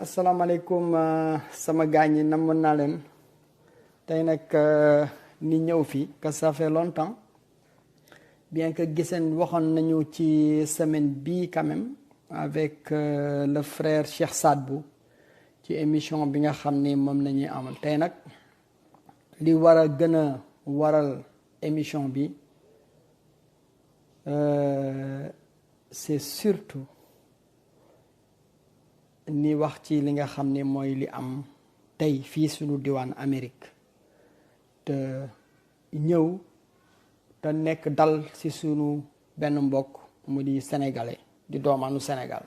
asalaamaaleykum sama gaañ yi namoon naa leen tey nag ni ñëw fii que ça fait longtemps bien que giseen waxoon nañu ci semaine bii quand même avec le frère Cheikh Sadbou ci émission bi nga xam ni moom nañuy amal tey nag li war a gën a waral émission bi c'est surtout ni wax ci li nga xam ne mooy li am tey fii suñu diwaan Amérique te ñëw te nekk dal ci sunu benn mbokk mu di sénégalais di doomaanu Sénégal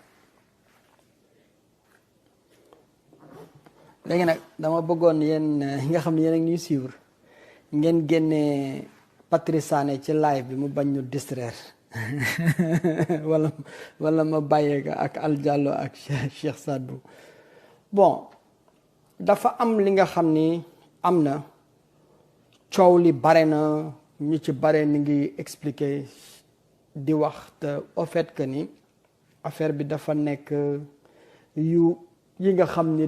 léegi nag dama bëggoon yéen yi nga xam ne yéen a ngi ñuy suivre ngeen génne Patrice Sané ci live bi mu bañ ñu distraire wala ma bàyyee ak Al Diallo ak Cheikh Sadbou bon dafa am li nga xam ni am na coow li bare na ñu ci bare ni ngi expliquer di wax te au fait que ni affaire bi dafa nekk yi nga xam ni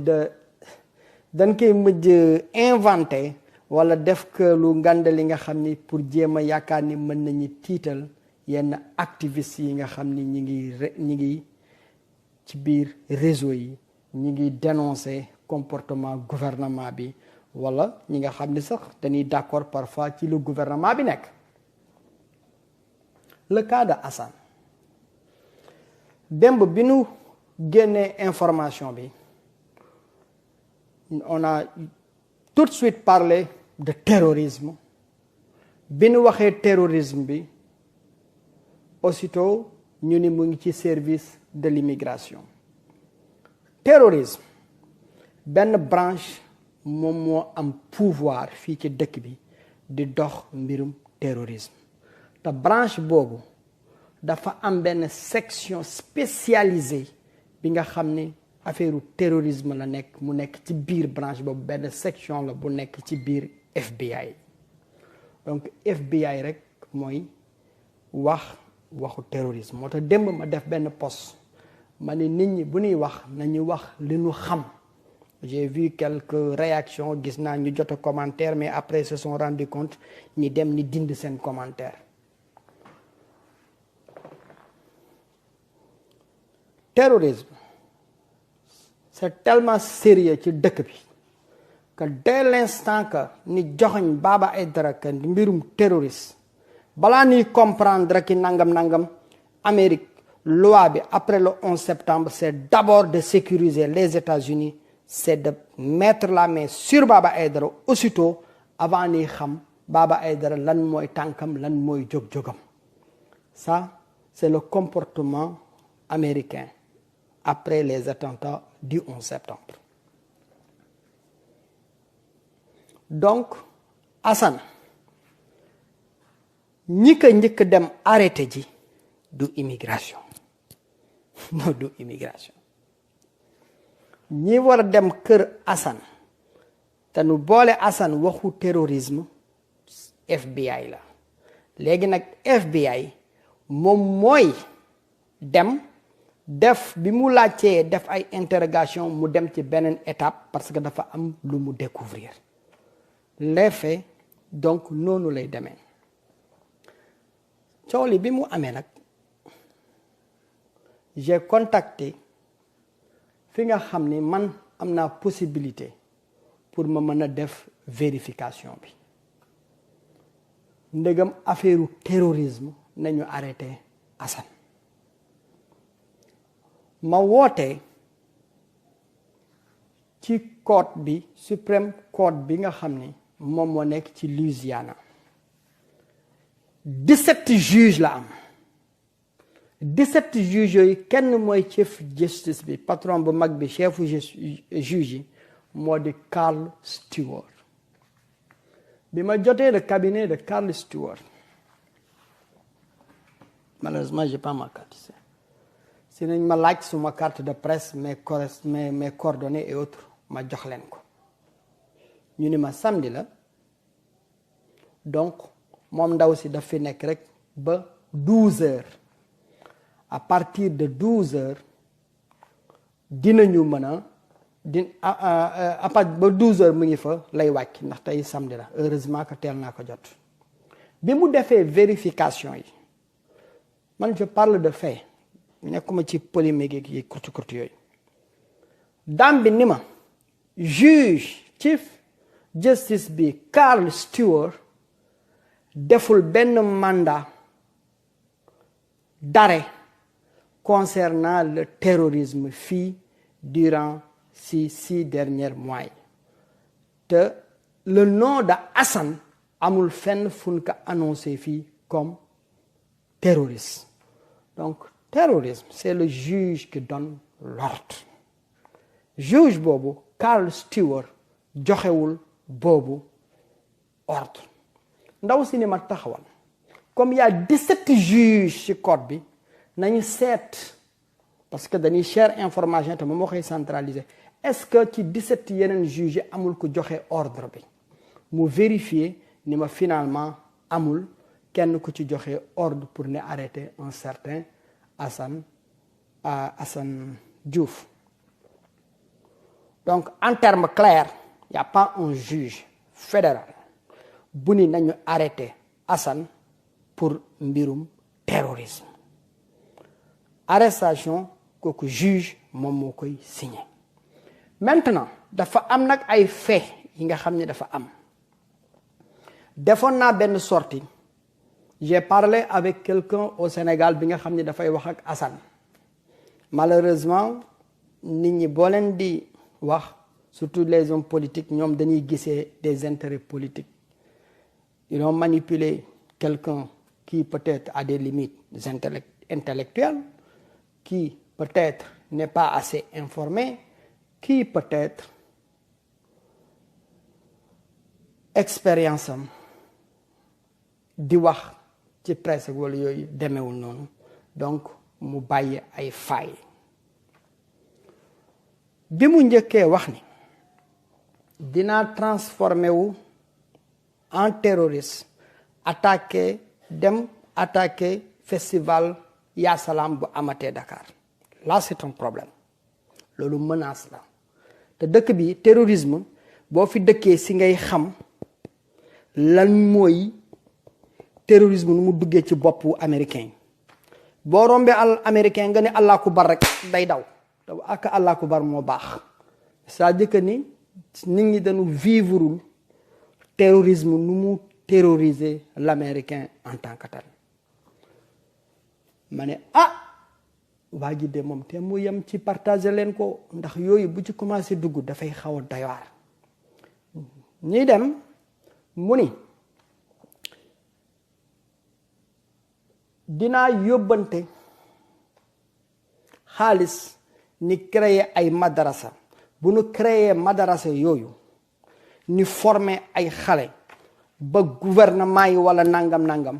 dañ koy mujj inventé wala def que lu ngande li nga xam ni pour jéem a yaakaar ni mën nañu tiital yenn activistes yi nga xam ni ñi ngi ci biir réseau yi ñi ngi dénoncer comportement gouvernement bi wala ñi nga xam ni sax dañuy d'accord parfois ci lu gouvernement bi nekk. Le cas de Assane démb bi nu génnee information bi on a tout de suite parlé de terrorisme bi nu waxee terrorisme bi aussitôt ñu ni mu ngi ci service de l'immigration. Terrorisme benn branche moom moo am pouvoir fii ci dëkk bi di dox mbirum terrorisme te branche boobu dafa am benn section spécialisée bi nga xam ni affaire terrorisme la nekk mu nekk ci biir branche boobu benn section la bu nekk ci biir FBI. Donc FBI rek mooy waxu terrorisme moo tax démb ma def benn post ma ne nit ñi bu ñuy wax nañu wax li ñu xam. J'ai vu quelques réactions gis naa ñu jot a commentaire mais après se sont rendu compte ñi dem ni dind seen commentaire. Terrorisme c'est tellement sérieux ci dëkk bi que dès l'instant que ni joxoñ Baba Aïdara que mbirum terroriste balaa ñuy comprendre ki nangam Amérique loi bi après le 11 septembre c'est d'abord de sécuriser les États-Unis, c'est de mettre la main sur Baba Aïdara aussitôt avant ñuy xam Baba Aïdara lan mooy tànkam lan mooy jóg-jógam. Ça c'est le comportement américain après les attentats du 11 septembre. Donc Assane ñi ko njëkk dem arrêté ji du immigration non du immigration ñi war a dem kër Assane te nu boole Assane waxu terrorisme FBI la léegi nag FBI moom mooy dem def bi mu laajtee def ay interrogation mu dem ci beneen étape parce que dafa am lu mu découvrir les faits donc noonu lay demee coow li bi mu amee nag j'ai contacté fi nga xam ni man am naa possibilité pour ma mën a def vérification bi ndegam affaire terrorisme nañu arrêté Assane ma woote ci court bi Supreme Court bi nga xam ni moom moo nekk ci Louisiana 17 juges la am 17 juges yooyu kenn mooy chef justice bi patron bu mag bi chefu juge yi moo di Carl Stewart bi ma jotee le cabinet de Carl Stewart malheureusement j'ai pas ma carte ici si nañ ma laaj suma carte de presse mes coordonnées et autres ma jox leen ko ñu ni ma samedi la donc moom ndaw si daf fi nekk rek ba 12 heures à partir de 12 heures dinañu mën a à partir ba 12 heures mu ngi fa lay wàcc ndax tey samedi la heureusement que teel naa ko jot bi mu defee vérification yi man je parle de fait nekkuma ci polémique yi kurti yooyu dame bi ni ma juge chief justice bi Carl Stewart deful benn mandat d'arrêt concernant le terrorisme fii durant ces 6 derniers mois yi te le nom de Assane amul fenn fu ko annoncé fii comme terroriste donc terrorisme c'est le juge qui donne l'ordre juge boobu Carl Stewart joxewul boobu ordre ndaw si ni ma taxawal comme il y a 17 juges ci code bi nañu seet parce que dañuy share information te moom moo koy centraliser est-ce que ci 17 yeneen juges yi amul ko joxe ordre bi mu vérifier ni ma finalement amul kenn ku ci joxe ordre pour ne arrêter un certain Assane Diouf donc en termes clairs il n'y a pas un juge fédéral bu ni nañu arrêter Assane pour mbirum terrorisme arrestation kooku juge moom moo koy signé maintenant dafa am nag ay faits yi nga xam ne dafa am defoon naa benn sortie j'ai parlé avec quelqu'un au Sénégal bi nga xam ne dafay wax ak Assane malheureusement nit ñi boo leen di wax surtout les hommes politiques ñoom dañuy gisee des intérêts politiques ils ont manipulé quelqu'un qui peut-être a des limites intellectuelles qui peut-être n'est pas assez informé qui peut-être expérience am di wax ci presse wala yooyu demewul noonu donc mu bàyyi ay failles bi mu njëkkee wax ni dinaa transformé wu en terroriste attaqué festival Ya Salam bu amatee Dakar là c'est un problème loolu menace la te dëkk bi terrorisme boo fi dëkkee si ngay xam lan mooy terrorisme nu mu duggee ci boppu américain boo rombee américain nga ne Allahu akbar rek day daw te ak Allahu akbar moo baax c'est-à-dire que ni nit ñi dañu vivreul terrorisme nu mu terroriser l'américain en tant que tel ma ne waa ji de moom te mu yem ci partager leen ko ndax yooyu bu ci commencé dugg dafay xaw a doy waar ñuy dem mu ni dinaa yóbbante xaalis ni créer ay madarasa bu nu créer madarasa yooyu ni former ay xale ba gouvernement yi wala nangam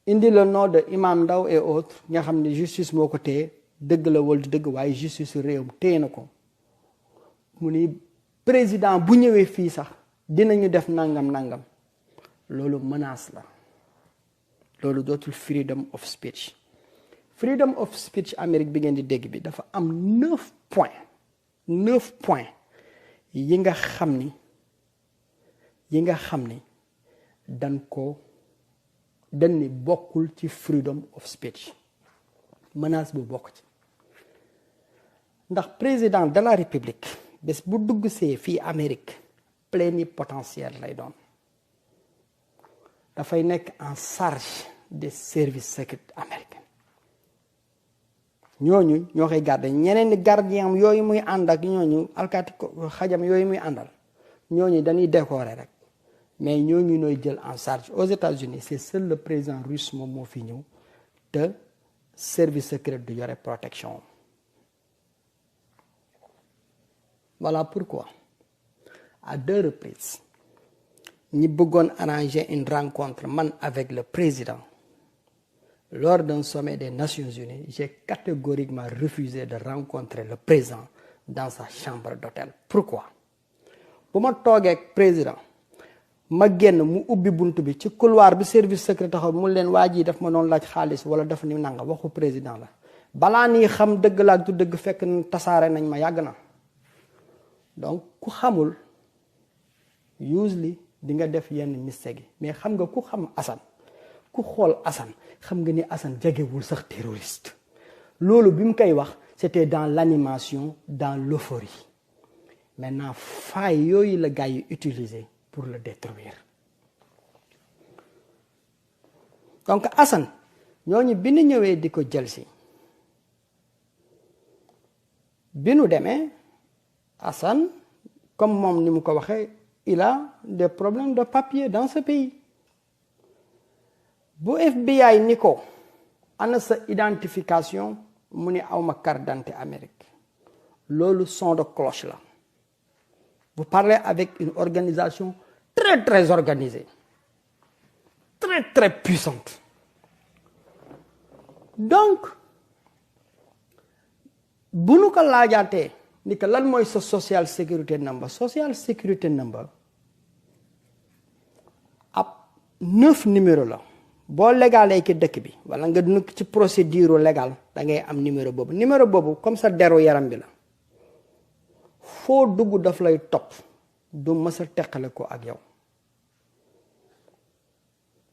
indi le nom de Imam Ndaw et autres nga xam ne justice moo ko téye dëgg la wala du dëgg waaye justice réew mi téye na ko mu ni président bu ñëwee fii sax dinañu def nangam loolu menace la loolu dootul freedom of speech Amérique bi ngeen di dégg bi dafa am 9 points yi nga xam ni dañ ni bokkul ci freedom of speech menace bu bokk ci ndax président de la république bés bu dugg see fii Amérique plénipotentiaire lay doon dafay nekk en charge des services secrets américains ñooñu ñoo koy garder ñeneen ni gardien yooyu muy ànd ak ñooñu alkaati xajam yooyu muy àndal ñooñu dañuy décorer rek mais ñooñu nooy jël en charge aux États-Unis c'est seul le président russe moom moo fi ñëw te service secret du yore protection. Voilà pourquoi à 2 reprises ñi bëggoon arranger une rencontre man avec le président lors d'un sommet des Nations Unies. J'ai catégoriquement refusé de rencontrer le président dans sa chambre d'hôtel. Pourquoi? bu ma toogee ak président ma génn mu ubbi buntu bi ci couloir bi service secret taxaw mu leen waa ji daf ma doon laaj xaalis wala daf ni nanga waxu président la balaa nii xam dëgg la ak du dëgg fekk tasaare nañ ma yàgg na. donc ku xamul usually di nga def yenn mistake yi mais xam nga ku xam Assane ku xool Assane xam nga ni Assane jegewul sax terroriste loolu bi mu koy wax c'était dans l'animation dans l'euphorie. Maintenant faille yooyu la gars yi utiliser pour le détruire. Donc Assane ñooñu bi ñu ñëwee di ko jël si bi nu demee Assane comme moom ni mu ko waxee il a des problèmes de papier dans ce pays bu FBI ni ko ana sa identification mu ni awma carte d'identité Amérique loolu son de cloche la. Vous parlez avec une organisation très très organisée très très puissante donc bu nu ko laajaatee ni que lan mooy sa social security number ab 9 numéro la boo légalee ci dëkk bi wala nga nekk ci procédure légale da ngay am numéro boobu comme sa deru yaram bi la foo dugg daf lay topp du mës a teqale ko ak yow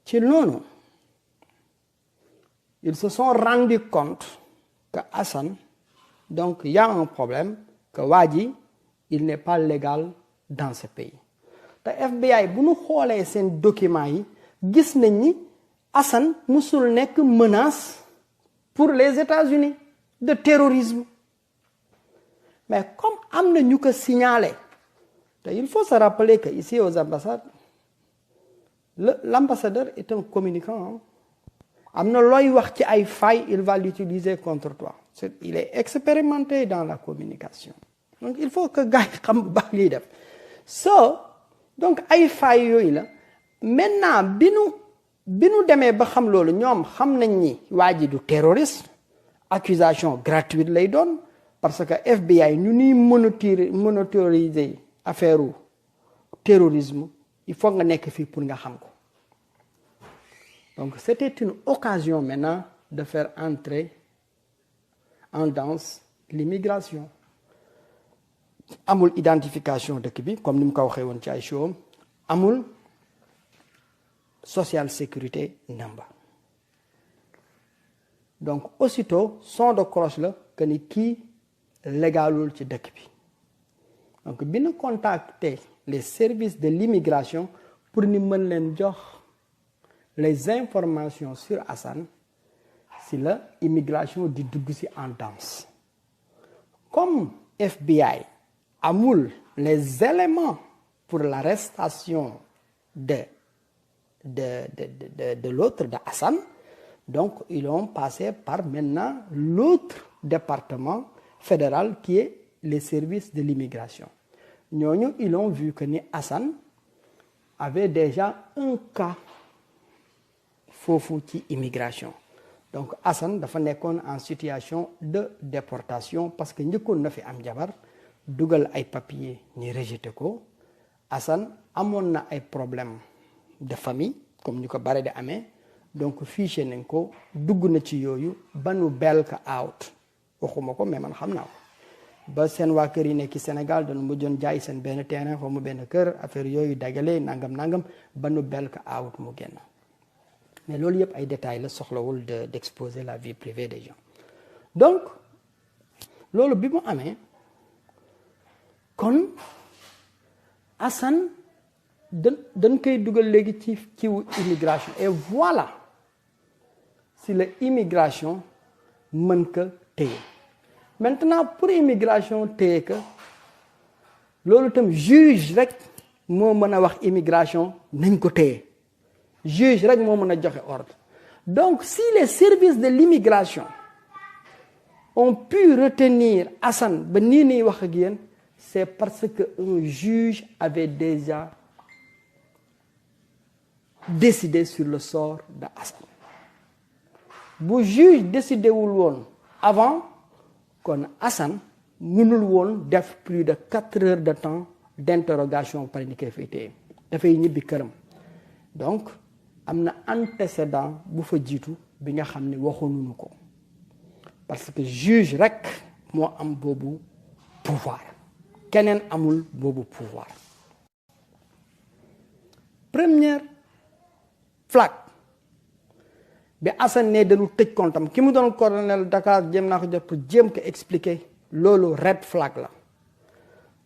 ci noonu ils se sont rendu compte que Assane donc y a un problème que waa ji il n'est pas légal dans ce pays te FBI bu ñu xoolee seen documents yi gis nañ ni Assane musul nekk menace pour les États-Unis de terrorisme mais comme am na ñu ko signalé te il faut se rappeler que ici aux ambassades l'ambassadeur est un communicant am na looy wax ci ay failles il va l'utiliser contre toi il est expérimenté dans la communication donc il faut que gars yi xam bu baax liy def donc ay failles yooyu la maintenant bi nu demee ba xam loolu ñoom xam nañ ni waa ji du terroriste accusation gratuite lay doon parce que FBI ñu nuy monitoriser affaire terrorisme il faut nga nekk fii pour nga xam ko donc c'était une occasion maintenant de faire entrer en danse l'immigration amul identification dëkk bi comme ni mu ko waxee woon ci ay show amul social security number donc aussitôt son de cloche la que ni kii légalul ci dëkk bi donc bi ñu contacter les services de l'immigration pour ni mën leen jox les informations sur Assane si la immigration di dugg si en danse comme FBI amul les éléments pour l'arrestation de l'autre de Assane donc ils ont passé par maintenant l'autre département fédéral qui est les services de l'immigration ñooñu ils ont vu que ni Assane avait déjà un cas foofu ci immigration donc Assane dafa nekkoon en situation de déportation parce que njëkkoon na fi am jabar dugal ay papiers ni rejeté ko Assane amoon na ay problèmes de famille comme ni ko bare di amee donc fiché nañ ko dugg na ci yooyu ba nu bel ka out waxuma ko mais man xam naa ko ba seen waa kër yi nekk ci Sénégal dañu mujjoon jaay seen benn terrain fa mu benn kër affaire yooyu dagale nangam ba nu bel ka out mu génn mais loolu yëpp ay détails la soxlawul d'exposer la vie privée des gens donc loolu bi mu amee kon Assane dañ koy dugal léegi ci kiwu immigration et voilà si la immigration mën ko téye maintenant pour immigration téye ko loolu itam juge rek moo mën a wax immigration nañ ko téye juge rek moo mën a joxe ordre donc si les services de l'immigration ont pu retenir Assane ba nii nii wax ak yéen c'est parce que un juge avait déjà décidé sur le sort de Assane bu juge décidé wul woon avant kon Assane mënul woon def plus de 4 heures de temps d'interrogation par ni koy fay téye dafay ñibbi këram donc am na antécédent bu fa jiitu bi nga xam ne waxuñu ko parce que juge rek moo am boobu pouvoir keneen amul boobu pouvoir première flaque bi Assane ne dañu tëj comptam ki mu doon colonel Dakar jéem naa ko jot pour jéem ko expliquer loolu red flag la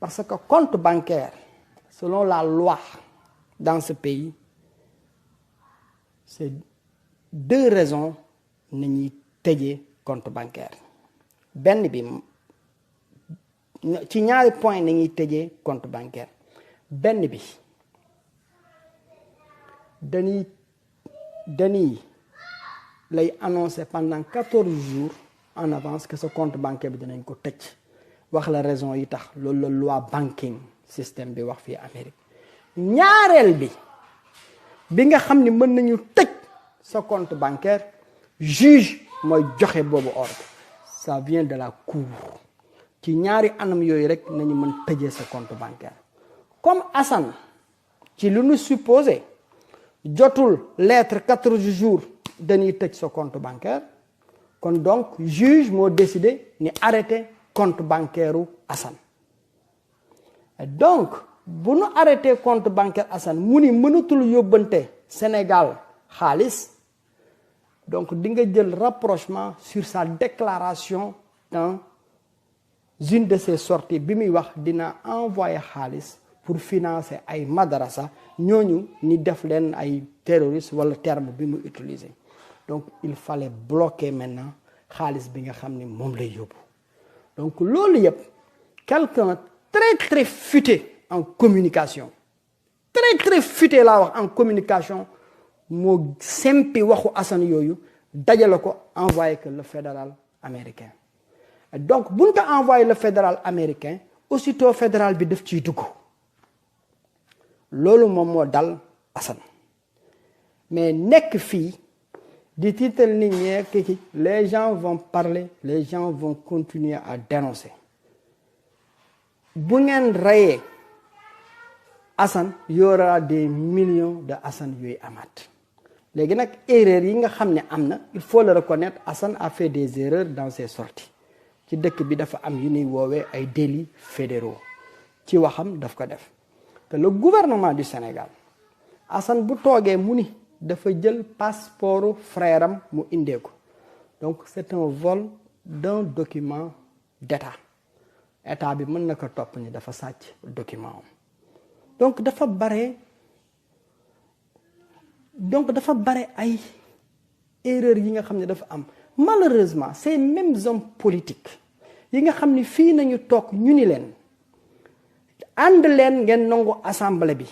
parce que compte bancaire selon la loi dans ce pays c'est 2 raisons nañuy tëjee compte bancaire benn bi ci ñaari point nañuy tëjee compte bancaire benn bi dañuy lay annoncer pendant 14 jours en avance que ce compte bancaire bi dinañ ko tëj wax la raison yi tax loolu la loi banking système bi wax fii Amérique ñaareel bi nga xam ni mën nañu tëj sa compte bancaire juge mooy joxe boobu ordre ça vient de la cour ci ñaari anam yooyu rek nañu mën tëjee sa compte bancaire comme Assane ci lu ñu supposé jotul lettre 14 jours dañuy tëj sa compte bancaire kon donc juge moo décidé ni arrêté compte bancaire u Assane et donc bu nu arrêté compte bancaire Assane mu ni mënatul yóbbante Sénégal xaalis donc di nga jël rapprochement sur sa déclaration dans une de ses sorties bi muy wax dina envoyer xaalis pour financer ay madarasa ñooñu ni def leen ay terroristes wala terme bi mu utiliser donc il fallait bloquer maintenant xaalis bi nga xam ni moom lay yóbbu donc loolu yëpp quelqu'un très futé en communication très futé laa wax en communication moo sempi waxu Assane yooyu dajale ko envoyé que le fédéral américain et donc buñ ko envoyé le fédéral américain aussitôt fédéral bi def ciy dugg loolu moom moo dal Assane mais nekk fii di tiital nit ñi kii les gens vont parler les gens vont continuer à dénoncer bu ngeen reyee Assane y aura des millions de Assane yooyu amaat léegi nag erreur yi nga xam ne am na il faut le reconnaître Assane a fait des erreurs dans ses sorties ci dëkk bi dafa am yu ñuy woowee ay délits fédéraux ci waxam daf ko def te le gouvernement du Sénégal Assane bu toogee mu ni dafa jël passeport frère am mu indee ko donc c'est un vol d'un document d'état état bi mën na ko topp ni dafa sàcc document am donc dafa bare ay erreur yi nga xam ne dafa am malheureusement ces mêmes hommes politiques yi nga xam ne fii nañu toog ñu ni leen ànd leen ngeen nangu assemblée bi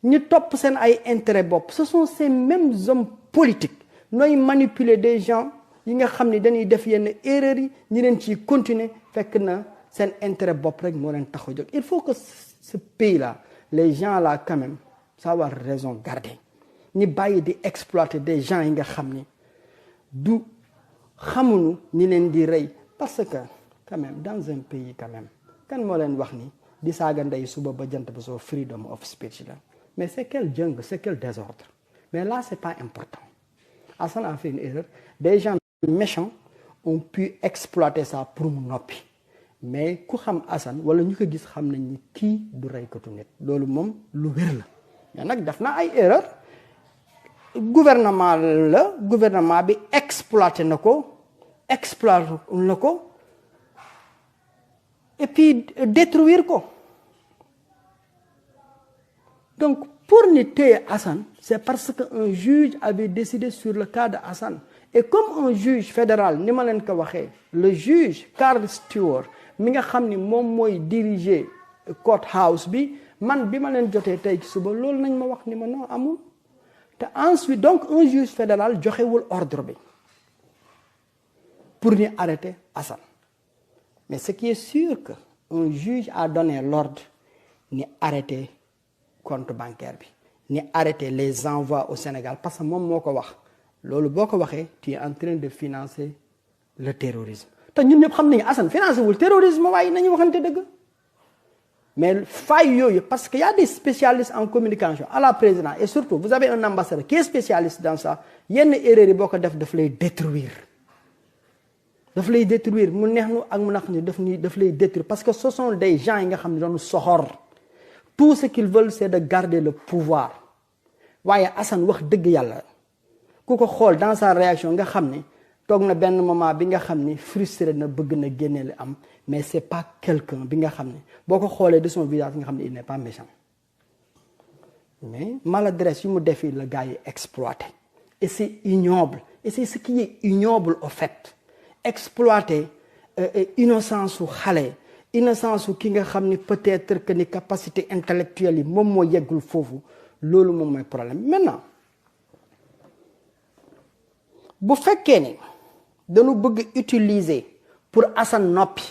ñu topp seen ay intérêt bopp ce sont ces mêmes hommes politiques nooy manipuler des gens yi nga xam ne dañuy def yenn erreurs yi ñu leen ciy continuer fekk na seen intérêt bopp rek moo leen tax a jóg il faut que ce pays là les gens là quand même savoir raison garder ñi bàyyi di exploiter des gens yi nga xam ni du xamuñu ñi leen di rey parce que quand même dans un pays quand même kan moo leen wax ni di saaga ndey suba ba jant ba soo freedom of speech la mais c'est quel jungle c'est quel désordre mais là c'est pas important Assane a fait une erreur des gens méchants ont pu exploiter ça pour mu noppi mais ku xam Assane wala ñu ko gis xam nañ ni kii du reykatu nit loolu moom lu wér la mais nag def na ay erreur gouvernement bi exploité na ko exploiter la ko et puis détruire ko donc pour ni téye Assane c'est parce que un juge avait décidé sur le cas de Assane et comme un juge fédéral ni ma leen ko waxee le juge Carl Stewart mi nga xam ni moom mooy diriger courthouse bi man bi ma leen jotee tey ci suba loolu nañ ma wax ni ma non amul te ensuite donc un juge fédéral joxewul ordre bi pour ñu arrêter Assane mais ce qui est sûr que un juge a donné l'ordre ni arrêter compte bancaire bi ni arrêter les envois au Sénégal parce que moom moo ko wax loolu boo ko waxee tu es en train de financer le terrorisme te ñun ñëpp xam nañu Assane financé wul terrorisme waaye nañu waxante dëgg mais faille yooyu parce que y a des spécialistes en communication à la présidence et surtout vous avez un ambassadeur qui est spécialiste dans ça yenn erreur yi boo ko def lay détruire mu neex nu ak mu naq ni daf lay détruire parce que ce sont des gens yi nga xam ne doonu soxor tout ce qu'ils veulent c'est de garder le pouvoir waaye Assane wax dëgg yàlla ku ko xool dans sa réaction nga xam ni toog na benn moment bi nga xam ni frustré na bëgg na génne li am mais c'est pas quelqu'un bi nga xam ne boo ko xoolee de son visage nga xam ne il n'est pas méchant mais maladresse yu mu defi la gars yi exploité et c'est ignoble et c'est ce qui est ignoble au fait exploiter innocence su xale innocence su ki nga xam ni peut-être que ni capacité intellectuelle yi moom moo yeggul foofu loolu moom mooy problème maintenant bu fekkee ni dañu bëgg utiliser pour Assane noppi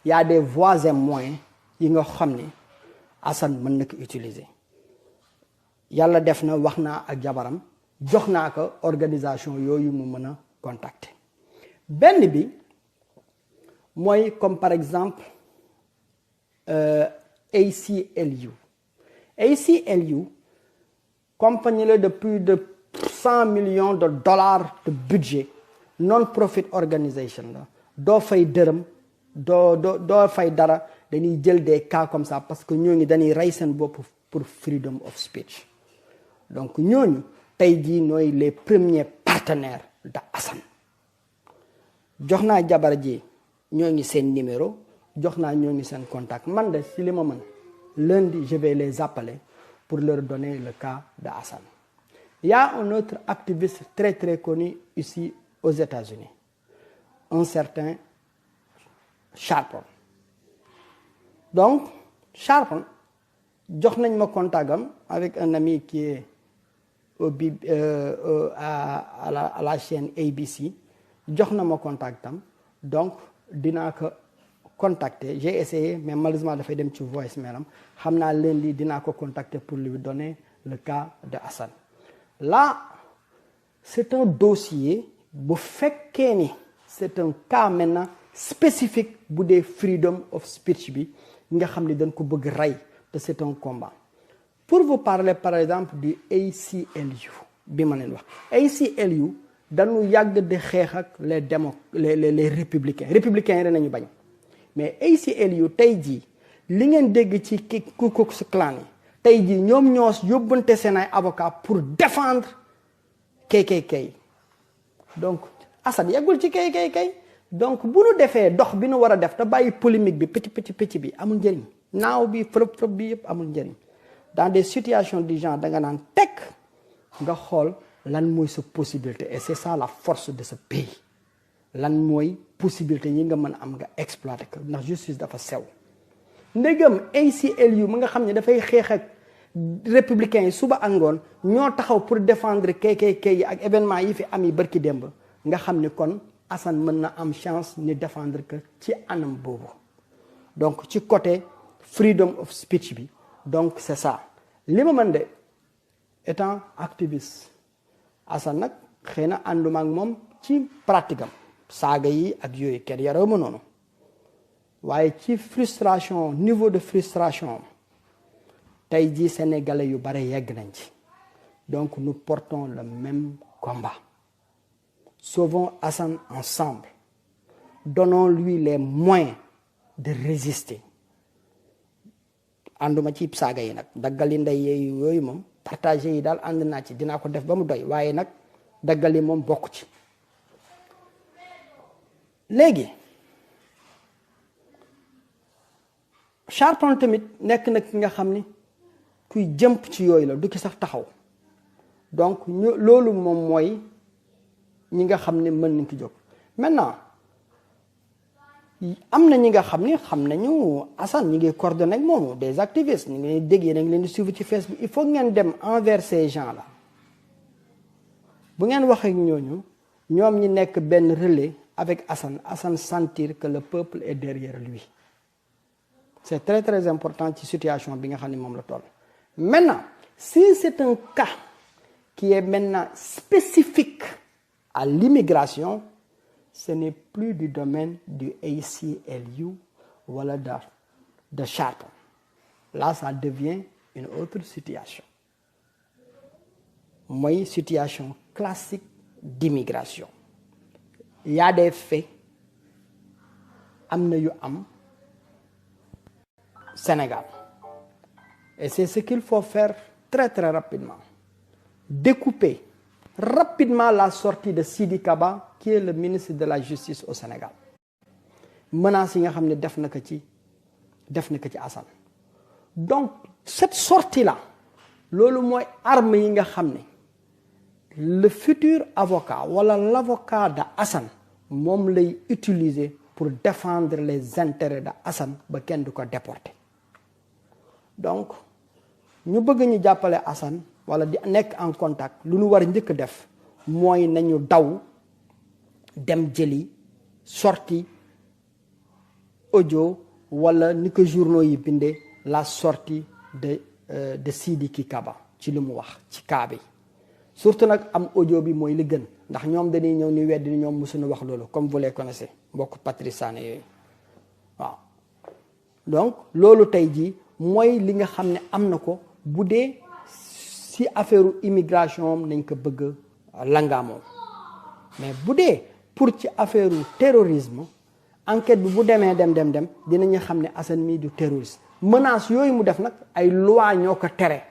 y a des voies et moyens yi nga xam ni Assane mën na ko utiliser yàlla def na wax naa ak jabaram jox naa ko organisation yooyu mu mën a contacter benn bi mooy comme par exemple ACLU compagnie la de plus de 100 millions de dollars de budget non-profit organisation la doo fay dërëm doo fay dara dañuy jël des cas comme ça parce que ñooñu dañuy rey seen bopp pour freedom of speech donc ñooñu tey jii nooy les premiers partenaires de Assane jox naa jabar ji ñooñu seen numéro jox naa ñooñu seen contact man de si li ma mën lundi je vais les appeler pour leur donner le cas de Assane. Il y a un autre activiste très très connu ici aux États-Unis, un certain Sharpton. Donc Sharpton jox nañ ma contactam avec un ami qui est à la chaîne ABC jox na ma contactam donc dinaa ko contacter j'ai essayé mais malheureusement dafay dem ci voicemail am xam naa lundi dinaa ko contacter pour lui donner le cas de Assane. Là c'est un dossier bu fekkee ni c'est un cas maintenant spécifique bu dee freedom of speech bi nga xam ni dañ ko bëgg rey te c'est un combat. Pour vous parler par exemple du ACLU bi ma leen wax ACLU dañu yàgg di xeex ak les républicains yi nañu bañ mais ACLU tey jii li ngeen dégg ci Ku Klux Klan yi tey jii ñoom ñoo yóbbante seen ay avocat pour défendre KKK donc Assane yeggul ci KKK donc bu nu defee dox bi nu war a def te bàyyi polémique bi pëcc bi amul njëriñ naaw bi frëp bi yëpp amul njëriñ dans des situations du genre da nga naan tekk nga xool lan mooy sa possibilité et c'est ça la force de ce pays lan mooy possibilité yi nga mën a am nga exploiter ko ndax justice dafa sew ndegam ACLU ma nga xam ne dafay xeex ak républicains yi suba ak ngoon ñoo taxaw pour défendre KKK yi ak événement yi fi am yi barki démb nga xam ni kon Assane mën na am chance ni défendre que ci anam boobu donc ci côté freedom of speech bi donc c'est ça li ma mën de étant activiste Assane nag xëy na ànduma ak moom ci pratique am saaga yi ak yooyu kenn yaroo ma noonu waaye ci frustration niveau de frustration tey jii sénégalais yu bare yegg nañ ci donc nous portons le même combat sauvons Assane ensemble donnons-lui les moyens de résister ànduma ci saaga yi nag daggali ndey yooyu moom partagé yi daal ànd naa ci dinaa ko def ba mu doy waaye nag daggali moom bokk ci léegi Charpent tamit nekk na ki nga xam ni kuy jëmp ci yooyu la du ki sax taxaw donc loolu moom mooy ñi nga xam ne mën nañ ko jóg. maintenant am na ñi nga xam ni xam nañu Assane ñi ngi coordonné ak moom des activistes ñu ngi leen dégg yéen a ngi leen di suivre ci Facebook. il faut ngeen dem envers ces gens là bu ngeen wax ak ñooñu ñoom ñi nekk benn relais avec Assane sentir que le peuple est derrière lui. C'est très très important ci situation bi nga xam ne moom la toll. Maintenant si c'est un cas qui est maintenant spécifique à l'immigration, ce n'est plus du domaine du ACLU wala de Charpent. Là ça devient une autre situation mooy situation classique d'immigration. Il y a des faits am na yu am Sénégal et c'est ce qu'il faut faire très très rapidement. Découper rapidement la sortie de Sidi Kaba qui est le ministre de la Justice au Sénégal. Menaces yi nga xam ne def na ko ci Assane. Donc cette sortie là loolu mooy arme yi nga xam ne le futur avocat wala l'avocat de Assane moom lay utiliser pour défendre les intérêts de Assane ba kenn du ko déporter. Donc ñu bëgg ñu jàppale Assane wala di nekk en contact lu ñu war a njëkk def mooy nañu daw dem jëli sortie audio wala ni ko journaux yi bindee la sortie de Sidiki Kaba ci li mu wax ci cas bi. Surtout nag am audio bi mooy li gën ndax ñoom dañuy ñëw ni weddi ni ñoom mosuñu wax loolu comme vous les connaissez mbokk Patrice Sané yooyu waaw. Donc loolu tey jii mooy li nga xam ne am na ko bu dee si affaire immigration nañ ko bëgg langaamoo mais bu dee pour ci affaire terrorisme enquête bi bu demee dem dinañu xam ne Assane mii du terroriste. Menace yooyu mu def nag ay loi ñoo ko tere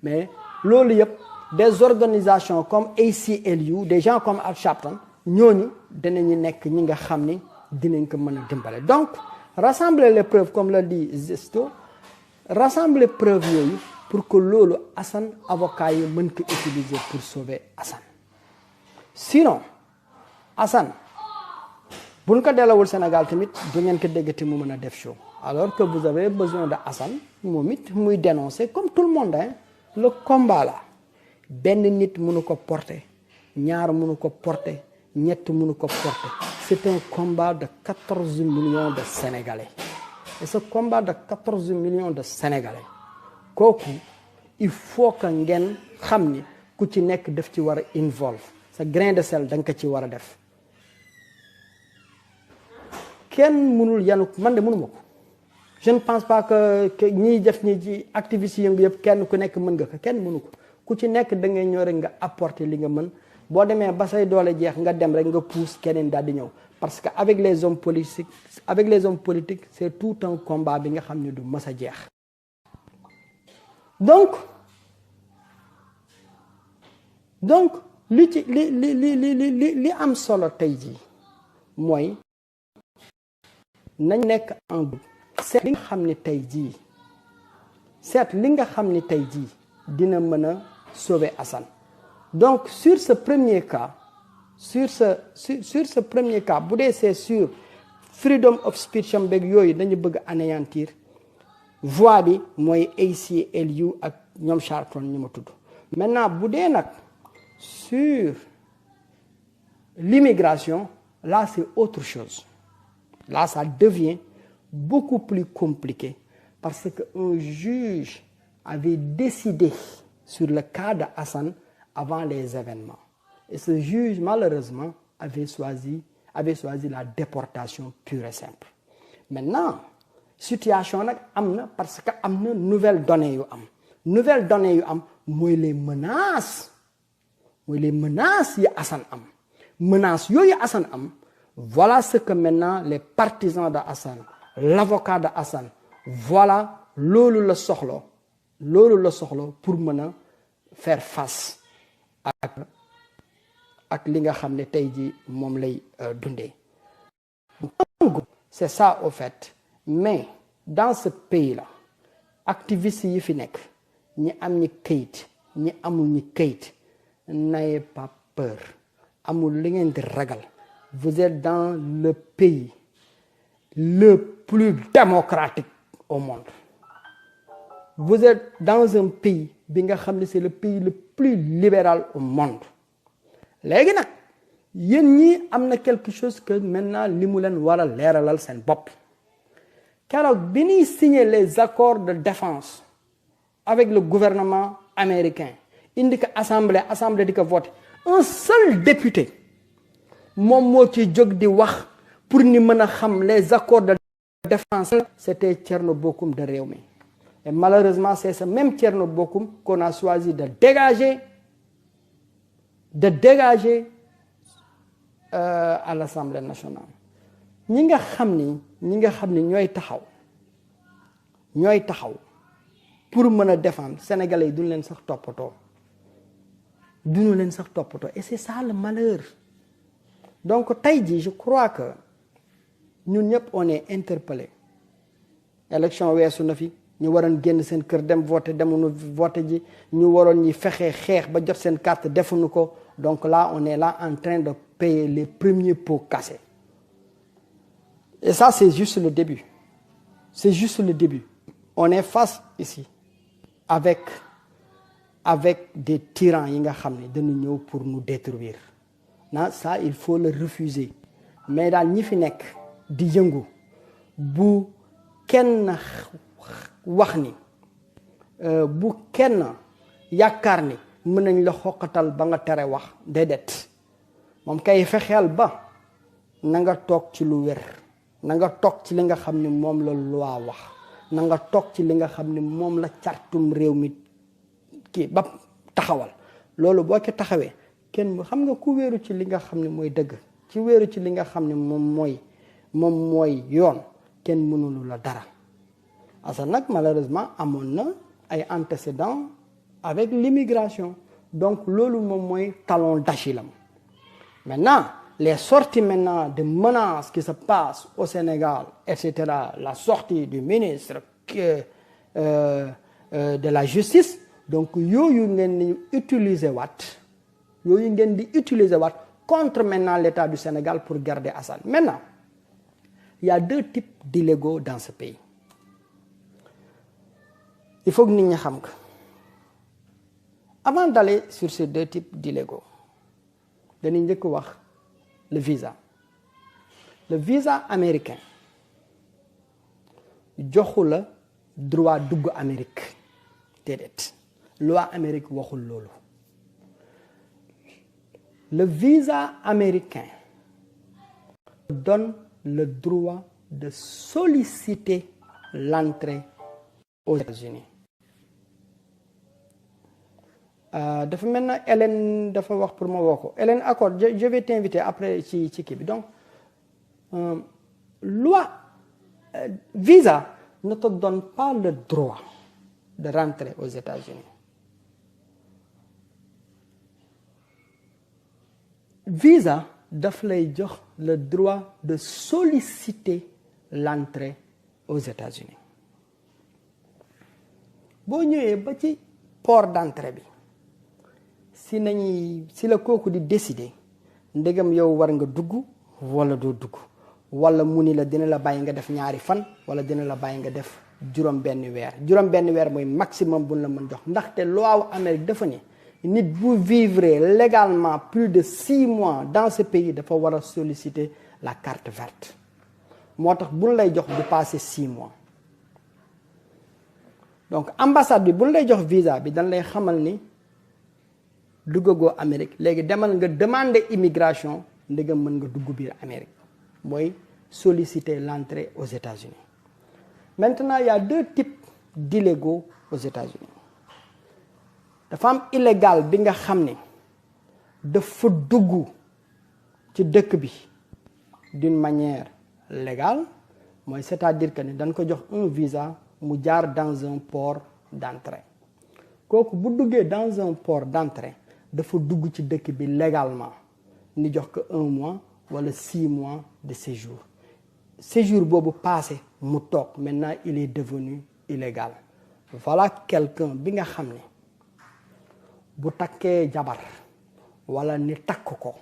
mais loolu yëpp des organisations comme ACLU des gens comme Al Sharpton ñooñu dinañu nekk ñi nga xam ni dinañ ko mën a dimbale. Donc rassembler les preuves comme le dit Zesto rassembler preuves yooyu pour que loolu Assane avocat yi mën ko utiliser pour sauver Assane. Sinon Assane buñ ko delawul Sénégal tamit du ngeen ko déggati mu mën a def show alors que vous avez besoin de Assane moom it muy dénoncer comme tout le monde hein le combat là benn nit mënu ko porter ñaar mënu ko porter ñett mënu ko porter. C'est un combat de 14 millions de Sénégalais et ce combat de 14 millions de Sénégalais kooku il faut que ngeen xam ni ku ci nekk daf ci war a involve sa grain de sel da nga ko ci war a def. Kenn mënul yanu man de mënuma ko je ne pense pas que ñiy def ñi ci activistes yëngu yëpp kenn ku nekk mën nga ko kenn mënu ko ku ci nekk da ngay ñëw rek nga apporter li nga mën boo demee ba say doole jeex nga dem rek nga pousse keneen daal di ñëw parce que avec les hommes politiques c'est tout un combat bi nga xam ne du mës a jeex. donc li am solo tey jii mooy nañ nekk en groupe seet li nga xam ne tey jii dina mën a sauver Assane. Donc sur ce premier cas sur ce premier cas bu dee c'est sur freedom of speech am beeg yooyu dañu bëgg anéantir voix bi mooy ACLU ak ñoom Charpent ñu ma tudd. Maintenant bu dee nag sur l'immigration là c'est autre chose. Là ça devient beaucoup plus compliqué parce que un juge avait décidé sur le cas de Assane avant les événements. Et ce juge, malheureusement, avait choisi la déportation pure et simple. Maintenant, situation nag am na parce que am na nouvelle donnée yu am. Nouvelle donnée yu am mooy les menaces yi Assane am. Menaces yooyu Assane am, voilà ce que maintenant les partisans de Assane, l'avocat de Assane, voilà loolu la soxla pour mën a faire face ak li nga xam ne tey jii moom lay dundee. C'est ça au fait. Mais dans ce pays-là, activistes yi fi nekk ñi am ñi kayit ñi amul ñi kayit, n'ayez pas peur. Amul li ngeen di ragal. Vous êtes dans le pays le plus démocratique au monde. Vous êtes dans un pays bi nga xam ne c'est le pays le plus libéral au monde. Léegi nag yéen ñi am na quelque chose que maintenant li mu leen war a leeralal seen bopp. Keroog bi ñuy signer les accords de défense avec le gouvernement américain indi ko assemblée di ko voter, un seul député moom moo ci jóg di wax pour ni mën a xam les accords de défense, c'était Thierno Bocoum de Rewmi. Et malheureusement c'est ce même Thierno Bocoum qu'on a choisi de dégager à l'Assemblée nationale. ñi nga xam ni ñooy taxaw pour mën a défendre Sénégalais yi duñu leen sax toppatoo et c'est ça le malheur. Donc tey jii je crois que ñun ñëpp on est interpellé. Élection weesu na fi ñu waroon génn seen kër dem voter demuñu voter ji, ñu waroon ñi fexe xeex ba jot seen carte defuñu ko. Donc là on est là en train de payer les premiers pots cassés. Et ça c'est juste le début. C'est juste le début. On est face ici avec des tyrans yi nga xam ne dañu ñëw pour nous détruire. Na ça il faut le refuser. Mais daal ñi fi nekk di yëngu bu kenn wax ni bu kenn yaakaar ni mën nañ la xoqatal ba nga tere wax déedéet. Moom kay fexeel ba na nga toog ci lu wér, na nga toog ci li nga xam ni moom la loi wax, na nga toog ci li nga xam ni moom la cartum réew mi kii ba taxawal. Loolu boo ko taxawee kenn xam nga ku wéeru ci li nga xam ne mooy dëgg, ci wéeru ci li nga xam ne moom mooy yoon, kenn mënulu la dara. Parce que nag malheureusement amoon na ay antécédents avec l'immigration. Donc loolu moom mooy talon d'Achille. Maintenant les sorties maintenant de menaces qui se passent au Sénégal, etc., la sortie du ministre de la justice, donc yooyu ngeen di utiliser waat contre maintenant l'État du Sénégal pour garder Assane. Maintenant il y a deux types d'illégaux dans ce pays. Il faut que nit ñi xam ko. Avant d'aller sur ces deux types d'illégaux, dañuy njëkk wax le visa. Le visa américain joxu la droit dugg Amérique déedéet. Loi Amérique waxul loolu. Le visa américain donne le droit de solliciter l'entrée aux États-Unis. Dafa mel na Hélène dafa wax pour ma woo ko. Hélène accord je vais t'inviter après ci kii bi. Donc loi visa ne te donne pas le droit de rentrer aux États-Unis. Visa daf lay jox le droit de solliciter l'entrée aux États-Unis. Boo ñëwee ba ci port d'entrée bi si la kooku di décider ndegam yow war nga dugg wala doo dugg, wala mu ni la dina la bàyyi nga def ñaari fan wala dina la bàyyi nga def juróom benn weer mooy maximum bu la mën jox. Ndaxte loi wu Amérique dafa ne nit bu vivre légalement plus de 6 mois dans ce pays dafa war a solliciter la carte verte. Moo tax buñ lay jox du passer 6 mois. Donc ambassade bi buñ lay jox visa bi dañ lay xamal ni duggagoo Amérique léegi demal nga demander immigration ndegam mën nga dugg biir Amérique, mooy solliciter l'entrée aux États-Unis. Maintenant il y a deux types d'illégaux aux États-Unis. Dafa am illégal bi nga xam ne dafa dugg ci dëkk bi d'une manière légale, mooy c'est-à-dire que ne dañ ko jox un visa mu jaar dans un port d'entrée. Kooku bu duggee dans un port d'entrée dafa dugg ci dëkk bi légalement ni jox ko 1 mois wala 6 mois de séjour. séjour boobu passé mu toog maintenant il est devenu illégal voilà quelqu'un bi nga xam ne bu takkee jabar wala ni takk ko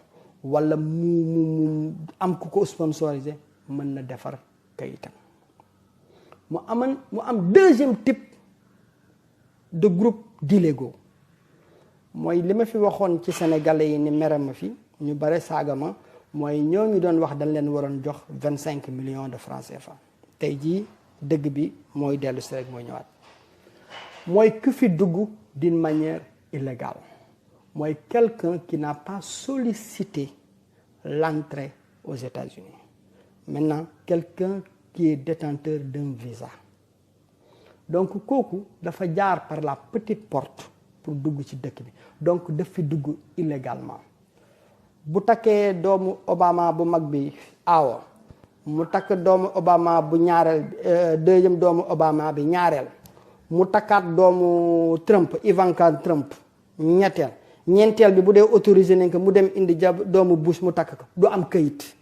wala mu am ku ko sponsorisé mën na defar kayitam mu am deuxième type de groupe d'illégaux mooy li ma fi waxoon ci sénégalais yi ni mere ma fi ñu bare saaga ma mooy ñooñu doon wax dañ leen waroon jox 25 millions de francs CFA tey jii dëgg bi mooy dellu si rek mooy ñëwaat mooy ku fi dugg d'une manière illégale mooy quelqu'un qui n'a pas sollicité l'entrée aux États-Unis maintenant quelqu'un qui est détenteur d'un visa donc kooku dafa jaar par la petite porte pour dugg ci dëkk bi donc daf fi dugg illégalement bu takkee doomu Obama bu mag bi aawo mu takk doomu Obama bu ñaareel deuxième doomu Obama bi ñaareel mu takkaat doomu Trump Ivanka Trump ñeenteel bi bu dee autorisé nañ ko mu dem indi doomu Bush mu takk ko du am këyit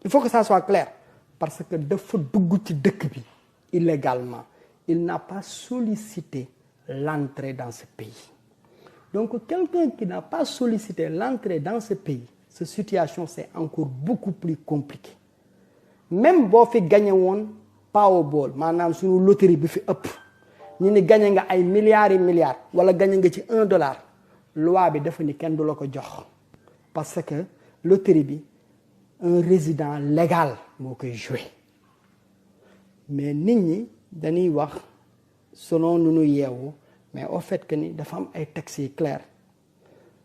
il faut que ça soit clair parce que dafa dugg ci dëkk bi illégalement il n'a pas sollicité l'entrée dans ce pays donc quelqu'un qui n'a pas sollicité l'entrée dans ce pays cette situation c'est encore beaucoup plus compliqué même boo fi gagné woon Powerball maanaam suñu loterie bi fi ëpp ñu ni gagné nga ay milliards et milliards wala gagné nga ci $1 loi bi dafa ni kenn du la ko jox parce que loterie bi un résident légal moo koy joué mais nit ñi dañuy wax selon nu ñu yeewu mais au fait que ni dafa am ay textes yi clairs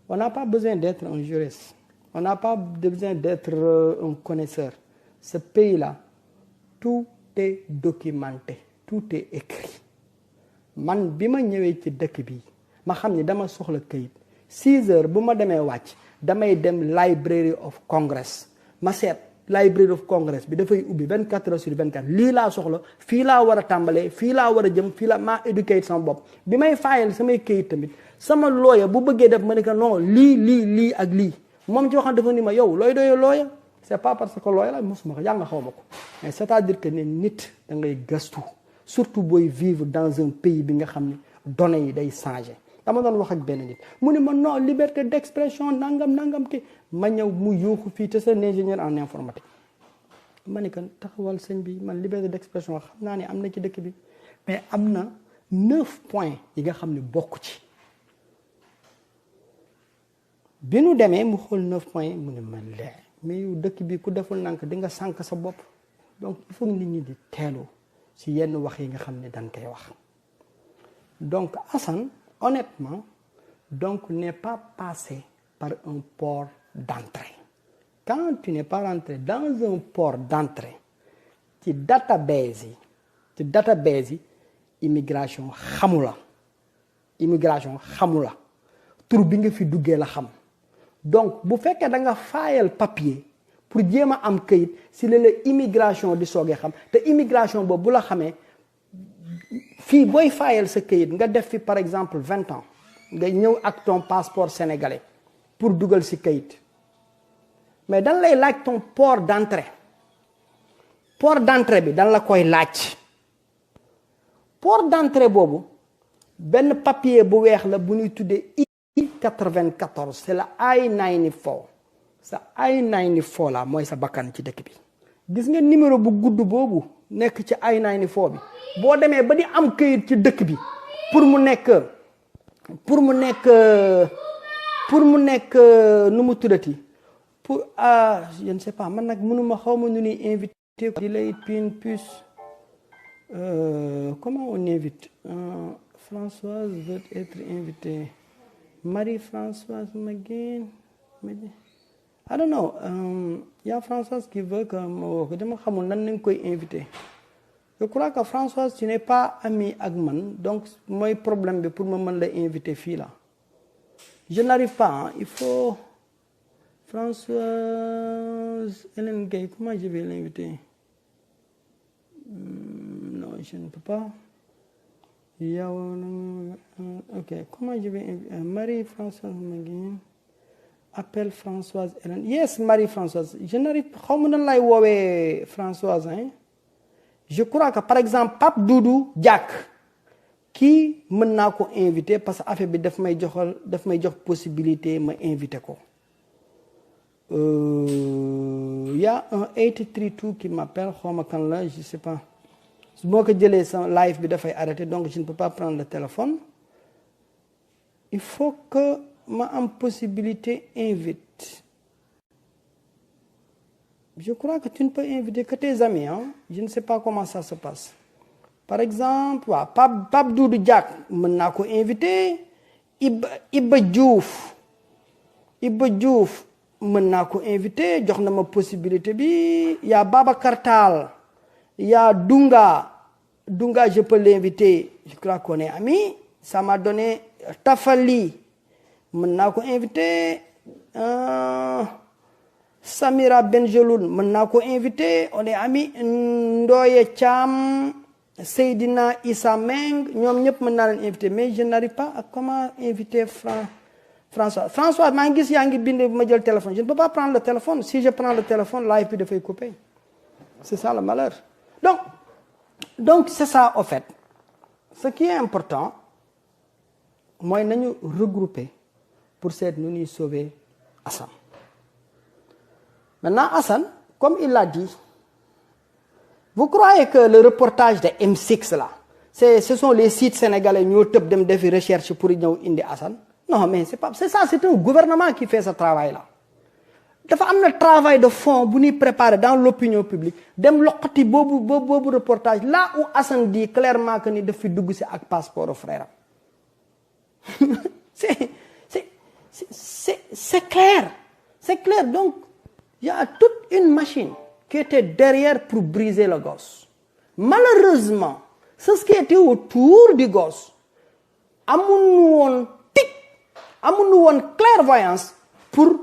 on n'a pas besoin d'être un juriste on n'a pas besoin d'être un connaisseur ce pays-là tout est documenté tout est écrit man bi ma ñëwee ci dëkk bi ma xam ni dama soxla këyit 6 heures bu ma demee wàcc damay dem Library of Congress ma seet Library of Congress bi dafay ubbi 24 heures sur 24 lii laa soxla fii laa war a tàmbalee fii laa war a jëm fii la maa éduqué sama bopp bi may fayal samay këyit tamit sama lawyer bu bëggee def ma ne que non lii ak lii moom ci waxam dafa ni ma yow looy doyee lawyer c'est pas parce que lawyer la mosuma ko jàng xaw ma ko mais c'est-à-dire que ne nit da ngay gëstu surtout booy vivre dans un pays bi nga xam ne données yi day changer dama doon wax ak benn nit mu ne ma non liberté d'expression nangam ki ma ñëw mu yuuxu fii te c'est un ingénieur en informatique ma ne que taxawal sëñ bi man liberté d'expression xam naa ne am na ci dëkk bi mais am na 9 points yi nga xam ne bokk ci bi nu demee mu xool 9 points yi mu ne ma lee mais yow dëkk bi ku deful nank di nga sànk sa bopp donc il faut nit ñi di teelu ci yenn wax yi nga xam ne dañ koy wax donc Assane honnêtement donc n'est pas passé par un port d'entrée quand tu n'es pas rentré dans un port d'entrée ci database yi immigration xamu la tur bi nga fi duggee la xam donc bu fekkee da nga faayal papier pour jéem a am këyit si la immigration di soogee xam te immigration boobu bu la xamee fii booy faayal sa këyit nga def fi par exemple 20 ans nga ñëw ak ton passeport sénégalais pour dugal si këyit mais dan lay laaj ton port d'entrée bi dan la koy laaj port d'entrée boobu benn papier bu weex la bu ñuy tuddee I-94 c'est la I-94 sa I-94 la mooy sa bakkan ci dëkk bi gis nga numéro bu gudd boobu nekk ci I-94 bi boo demee ba di am këyit ci dëkk bi pour mu nekk nu mu tuddati pour je ne sais pas man nag mënuma xaw ma nu ñuy invité di lay pin puce comment on invite Françoise veut être invitée Marie-Françoise Maguine I don't know y a Françoise qui veut que ma woo ko dama xamul nan nañ koy invité je crois que Françoise tu n'es pas amie ak man donc mooy problème bi pour ma mën la inviter fii là je n'arrive pas hein. Il faut Françoise Hélène Gueye comment je vais l'inviter non je ne peux pas yow ok comment je vais inviter Marie-Françoise Maguine appelle Françoise Hélène. Yes, Marie-Françoise. Je n'arrive pas. Comment on l'a dit Françoise, hein? Je crois que par exemple Pape Doudou Diak kii mën naa ko invité parce que affaire bi daf may jox possibilité ma invité ko. Y a un 832 qui m'appelle xawma kan la je sais pas su moo ko jëlee sa live bi dafay arrêté donc je ne peux pas prendre le téléphone. Il faut que ma am possibilité invite. Je crois que tu ne peux inviter que tes amis, hein? Je ne sais pas comment ça se passe. Par exemple, waaw Pape Doudou Diak mën naa ko inviter. Iba Diouf mën naa ko inviter jox na ma possibilité bi. Y a Babacar Tall, y a Dunga je peux l'inviter. Je crois qu'on est amis. Ça m'a donné Tafali mën naa ko inviter. Samira Benjeloun mën naa ko invité on est amis. Ndoye Thiam, Seydina Issa Meng ñoom ñëpp mën naa leen invité mais je n'arrive pas à comment inviter François maa ngi gis yaa ngi bind ma jël téléphone. Je ne peux pas prendre le téléphone. Si je prends le téléphone live bi dafay couper. C'est ça le malheur. Donc c'est ça au fait. Ce qui est important mooy nañu regrouper pour seet nu ñuy sauver Assane. Maintenant, Assane, comme il l'a dit, vous croyez que le reportage de M6 là, ce sont les sites sénégalais qui ont fait des recherches pour indi Assane? Non, mais c'est ça, c'est un gouvernement qui fait ce travail-là. Il y a un travail de fond pour nous préparer dans l'opinion publique. Dem lokati bobu reportage, là où Assane dit clairement que nous devons faire un passeport au frère. C'est clair. C'est clair, donc. Il y a toute une machine qui était derrière pour briser le gosse. Malheureusement, c'est ce qui était autour du gosse. Amuñu woon clairvoyance pour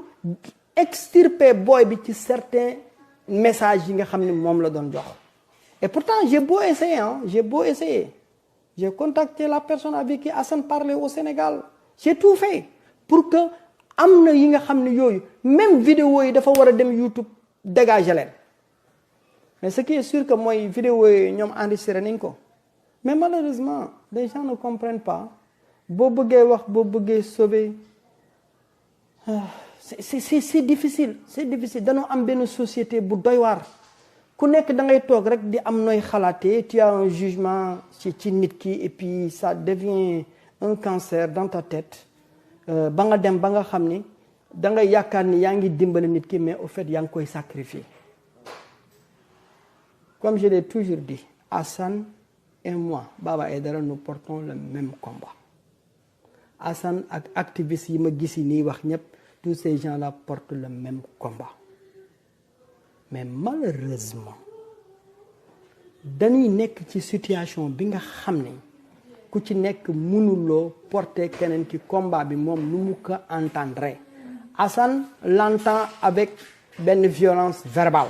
extirper boy bi ci certains messages yi nga xam ne moom la doon jox. Et pourtant, j'ai beau essayer. J'ai contacté la personne avec qui Assane parlait au Sénégal. J'ai tout fait pour que am na yi nga xam ne yooyu même vidéo yi dafa war a dem YouTube dégager leen mais ce qui est sûr que mooy vidéo yi ñoom enregistré nañ ko mais malheureusement les gens ne comprennent pas boo bëggee wax boo bëggee sauver c'est difficile dañoo am benn société bu doy waar ku nekk da ngay toog rek di am nooy xalaatee tu as un jugement ci nit ki et puis ça devient un cancer dans ta tête. Ba nga dem ba nga xam ni da ngay yaakaar ni yaa ngi dimbali nit ki mais au fait yaa ngi koy sacrifier. Comme je l'ai toujours dit, Assane et moi, Baba Aïdara, nous portons le même combat. Assane ak activistes yi ma gis nii wax ñëpp tous ces gens-là portent le même combat. Mais malheureusement dañuy nekk ci situation bi nga xam ne ku ci nekk mënuloo porter keneen ki combat bi moom lu mu ko entendre. Assane l'entend avec benn violence verbale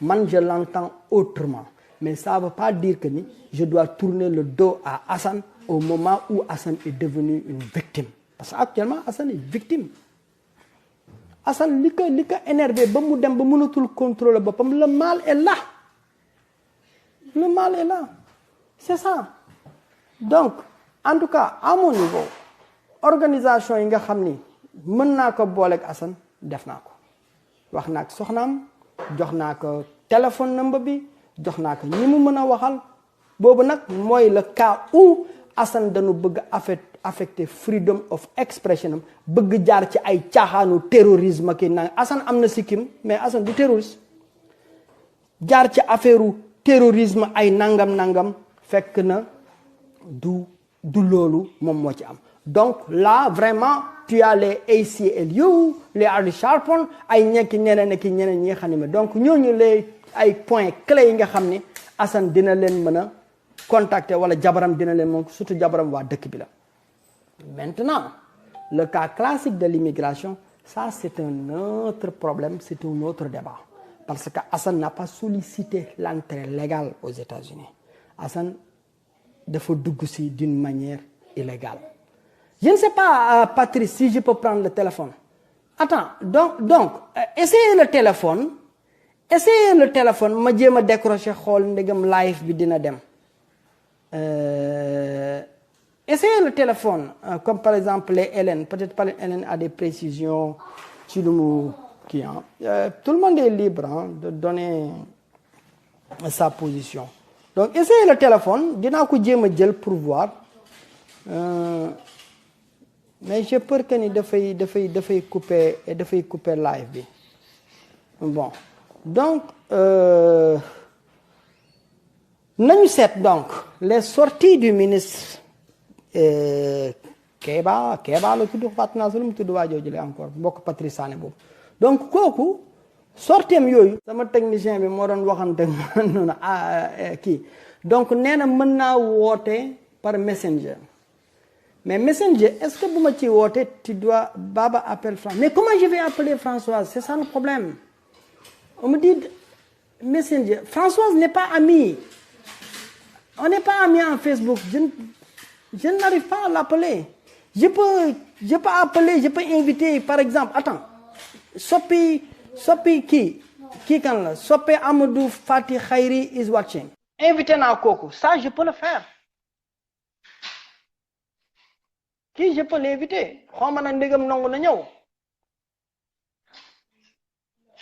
man je l'entends autrement mais ça veut pas dire que ni je dois tourner le dos à Assane au moment où Assane est devenu une victime parce que actuellement Assane est victime. Assane li ko énervé ba mu dem ba mënatul contrôler boppam le mal est là c'est ça. Donc en tout cas à mon niveau organisation yi nga xam ni mën naa ko booleeg Assane def naa ko wax naa ko soxnaam jox naa ko téléphone number bi jox naa ko ñi mu mën a waxal boobu nag mooy le cas où Assane dañu bëgg affecter freedom of expression am bëgg jaar ci ay caaxaanu terrorisme ki naan Assane am na sikkim mais Assane du terroriste jaar ci affaireu terrorisme ay nangam fekk na du loolu moom moo ci am. Donc là vraiment tu as les ACLU les Ali Sharpton ay ñeneen ñi nga xam ne donc ñooñu les ay points clés yi nga xam ne Assane dina leen mën a contacter wala jabaram dina leen moom surtout jabaram waa dëkk bi la. Maintenant le cas classique de l'immigration ça c'est un autre problème, c'est un autre débat parce que Assane n'a pas sollicité l'entrée légale aux États-Unis. Assane dafa dugg si d'une manière illégale. Je ne sais pas Patrice si je peux prendre le téléphone. attends donc essayez le téléphone ma jéem a décrocher xool ndegam live bi dina dem essayez le téléphone comme par exemple les Hélène peut-être pas Hélène a des précisions ci lu mu kii tout le monde est libre de donner sa position donc essayez le téléphone dinaa ko jéem a jël pour voir mais j'ai peur que ni dafay couper live bi bon donc nañu seet donc les sorties du ministre Kéba la tudd fàtt naa su lu mu tudd waa jooju la encore mbokk Patrice Sané boobu donc kooku sortiem yooyu sama technicien bi moo doon waxante noonu kii donc nee na mën naa woote par messenger mais messenger est-ce que bu ma ci woote tu dois Baba appelle François mais comment je vais appeler Françoise c'est ça le problème on me dit messenger Françoise n'est pas amie on n'est pas amis en Facebook je n'arrive pas à l'appeler je peux appeler je peux inviter par exemple attends soppi kii kan la soppi Amadou Fati Khayri is watching invité naa kooku ça je peux le faire kii je peux l'inviter xawma na ndegam nangu na ñëw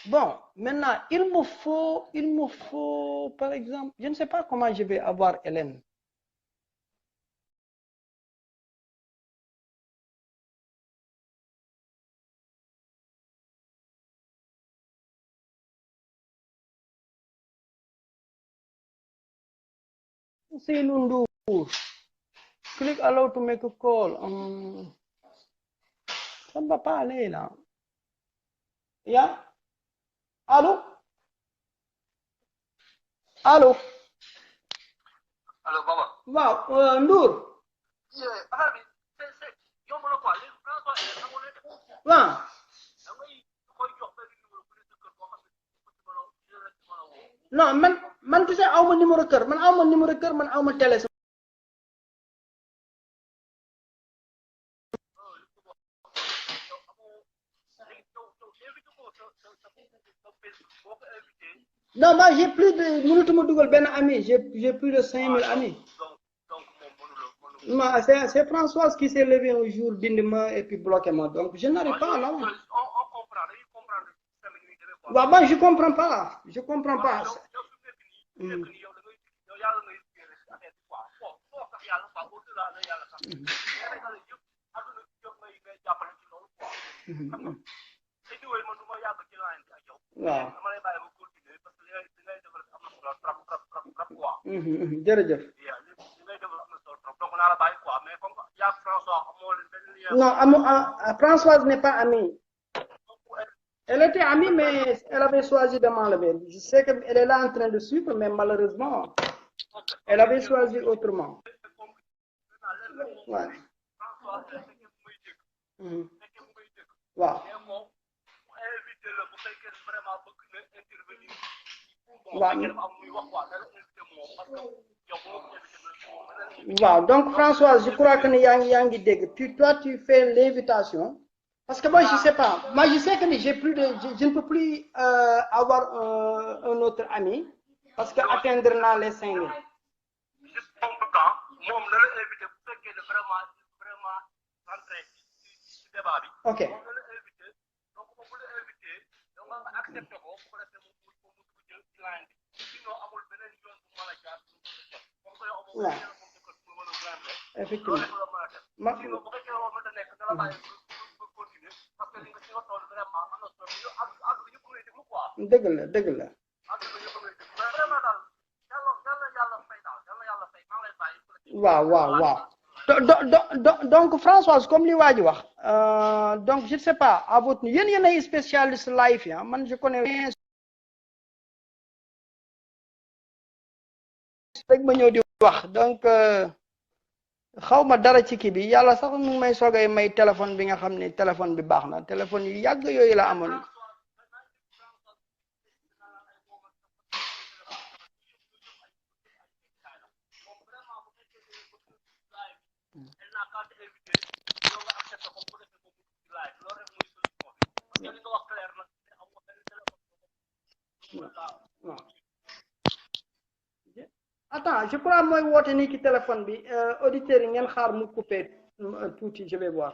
bon maintenant il me faut par exemple je ne sais pas comment je vais avoir Hélène Seydou Ndour click allow to make a call ça ne va pas aller là ya allo Baba waaw Ndour waaw non man tu sais awma numéro kër man awma télé non moi j'ai plus de mënatuma dugal benn ami j'ai plus de 5000 amis non c'est Françoise qui s'est levée un jour dindi ma et puis bloqué ma donc je n'arrive pas là waaw moi je comprends pas waaw jërëjëf non Françoise n'est pas amie elle était amie mais elle avait choisi de m'enlever je sais qu'elle est là en train de suivre mais malheureusement elle avait choisi autrement ouais. waaw waaw donc Françoise je crois que ne yaa ngi dégg toi tu fais l'invitation parce que moi je sais pas je sais que je ne peux plus avoir un autre ami parce que atteindre naa les 5000 ok waaw effectivement dëgg la waaw donc Françoise comme li waa ji wax donc je ne sais pas à votre yéen ay spécialiste live ya man je connais rek ma ñëw di wax donc xaw ma dara ci kii bi yàlla sax mu ngi may soogay may téléphone bi nga xam ne téléphone bi baax na téléphone yu yàgg yooyu la amoon non attends je crois mooy woote nii ci téléphone bi auditeurs yi ngeen xaar mu coupé tuuti je vais voir.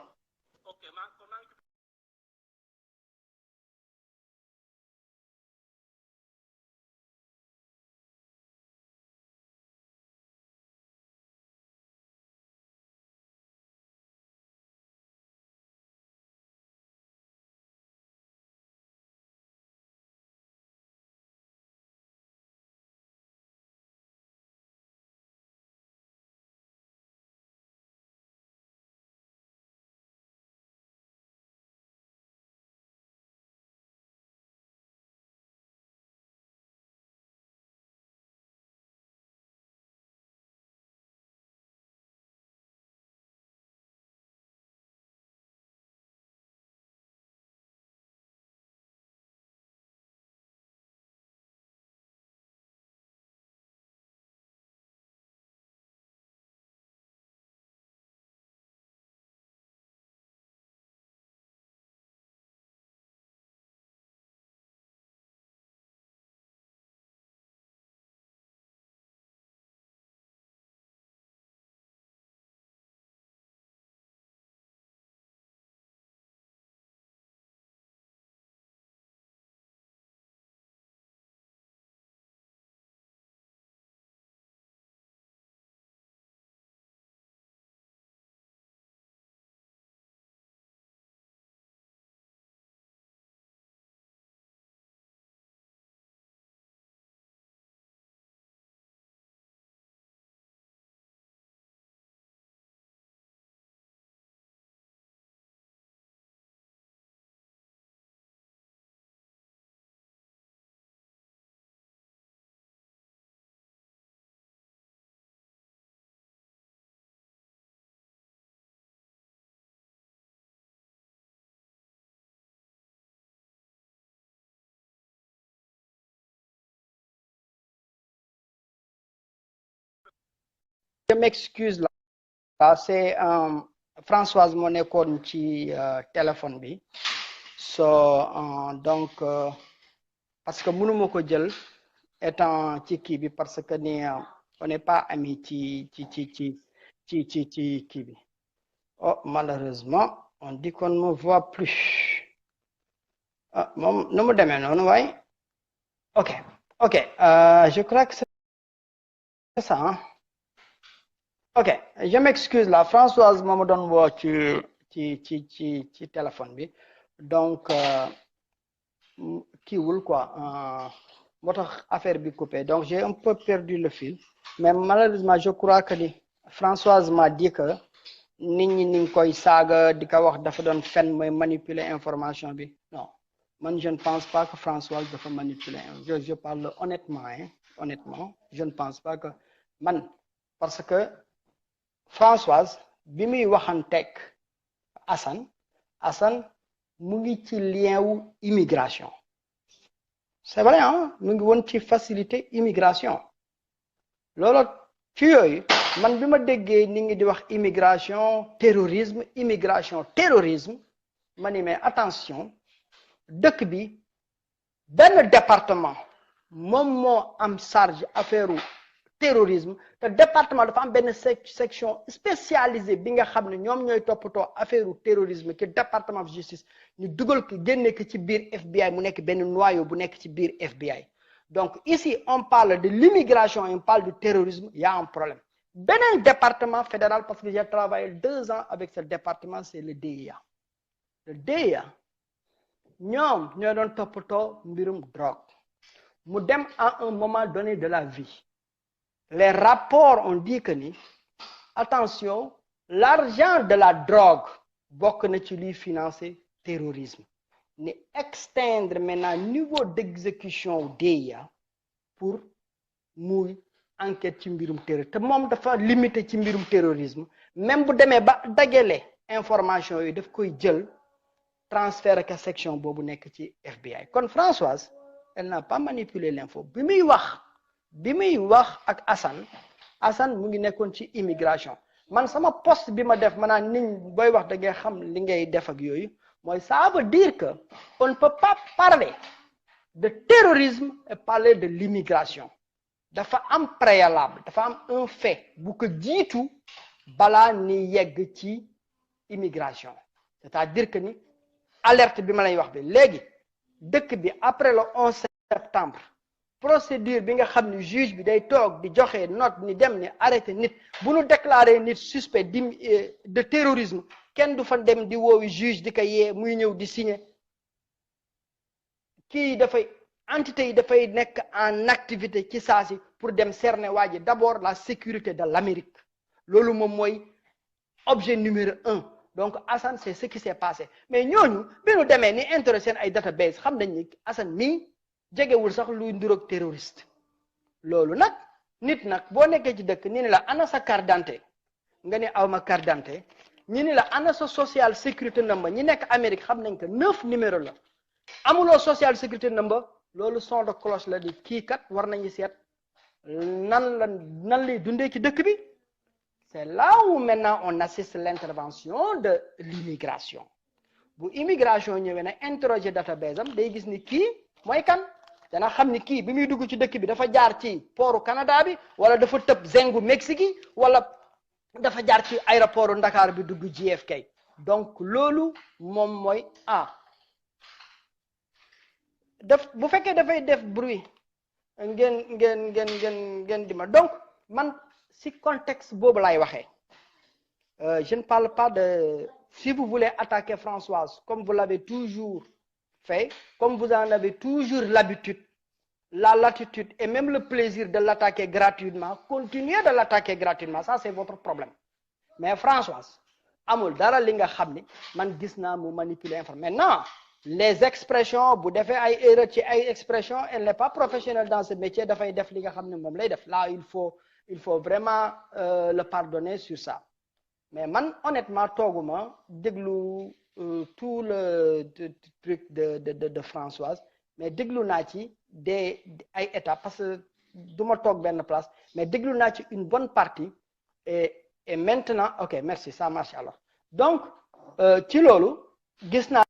Je m'excuse là c'est Françoise moo nekkoon ci téléphone bi so donc parce que mënuma ko jël étant ci kii bi parce que ni on n'est pas amis ci kii bi oh malheureusement on dit qu'on ne me voit plus moom nu mu demee noonu waaye ok je crois que c'est ça hein? Ok je m'excuse là Françoise moo ma doon woo ci téléphone bi donc kiiwul quoi moo tax affaire bi coupé donc j'ai un peu perdu le fil mais malheureusement je crois que ni Françoise m'a dit que nit ñi ni ngi koy saaga di ko wax dafa doon fen mooy manipuler information bi non man je ne pense pas que Françoise dafa manipuler je parle honnêtement hein honnêtement je ne pense pas que man parce que Françoise bi muy waxanteeg Assane mu ngi ci lien wu immigration c'est vrai hein mu ngi woon ci facilité immigration loolu ci yooyu man bi ma déggee ni ngi di wax immigration terrorisme ma ni mais attention dëkk bi benn département moom moo am charge affaire terrorisme te département dafa am benn section spécialisée bi nga xam ne ñoom ñooy toppatoo affaire terrorisme ki département de justice ñu dugal ko génne ko ci biir FBI mu nekk benn noyau bu nekk ci biir FBI donc ici on parle de l'immigration et on parle du terrorisme il y a un problème beneen département fédéral parce que j'ai travaillé 2 ans avec ce département c'est le DIA ñoom ñoo doon toppatoo mbirum drogue mu dem à un moment donné de la vie les rapports ont dit que ni attention l'argent de la drogue bokk na ci luy financer terrorisme ni extendre maintenant niveau d'exécution DIA pour muy enquête ci mbirum terrorisme te moom dafa limité ci mbirum terrorisme même bu demee ba dajale information yi daf koy jël transfert ka section boobu nekk ci FBI kon Françoise elle n'a pas manipulé l'info bi muy wax ak Assane mu ngi nekkoon ci immigration man sama poste bi ma def maanaam nit booy wax da ngay xam li ngay def ak yooyu mooy ça veut dire que on ne peut pas parler de terrorisme et parler de l'immigration dafa am préalable dafa am un fait bu ko jiitu balaa ni yegg ci immigration c'est-à-dire que ni alerte bi ma lay wax bi léegi dëkk bi après le 11 septembre procédure bi nga xam ni juge bi day toog di joxe note ni dem ni arrêté nit bu nu déclaré nit suspect de terrorisme kenn du fa dem di woowi juge di ko yee muy ñëw di signer kii dafay entité yi dafay nekk en activité ci saa si pour dem cerner waa ji d'abord la sécurité de l'Amérique loolu moom mooy objet numéro 1 donc Assane c'est ce qui s'est passé mais ñooñu bi nu demee ni intéressé seen ay database xam nañ ni Assane mii jegewul sax luy nduroog terroriste loolu nag nit nag boo nekkee ci dëkk ni ni la ana sa carte d'identité nga ni awma carte d'identité ñi ni la ana sa social sécurité number ñi nekk Amérique xam nañ que 9 numéro la amuloo social sécurité number loolu son de cloche la di kii kat war nañu seet nan lay dundee ci dëkk bi c'est là où maintenant on assiste l'intervention de l'immigration bu immigration ñëwee na interroger database am day gis ni kii mooy kan dana xam ni kii bi muy dugg ci dëkk bi dafa jaar ci portu Canada bi wala dafa tëb zengu Mexique wala dafa jaar ci aéroportu Dakar bi dugg JFK donc loolu moom mooy bu fekkee dafay def bruit ngeen di ma donc man si contexte boobu lay waxee je ne parle pas de si vous voulez attaquer Françoise comme vous l'avez toujours fait comme vous en avez toujours l'habitude la latitude et même le plaisir de l'attaquer gratuitement continuez de l'attaquer gratuitement ça c'est votre problème mais Françoise amul dara li nga xam ni man gis naa mu manipuler information maintenant les expressions bu defee ay erreur ci ay expressions elle n'est pas professionnelle dans ce métier dafay def li nga xam ne moom lay def là il faut vraiment le pardonner sur ça mais man honnêtement tooguma déglu tout le truc de Françoise mais déglu naa ci ay étapes parce que du ma toog benn place mais déglu naa ci une bonne partie et maintenant ok merci ça marche alors donc ci loolu gis naa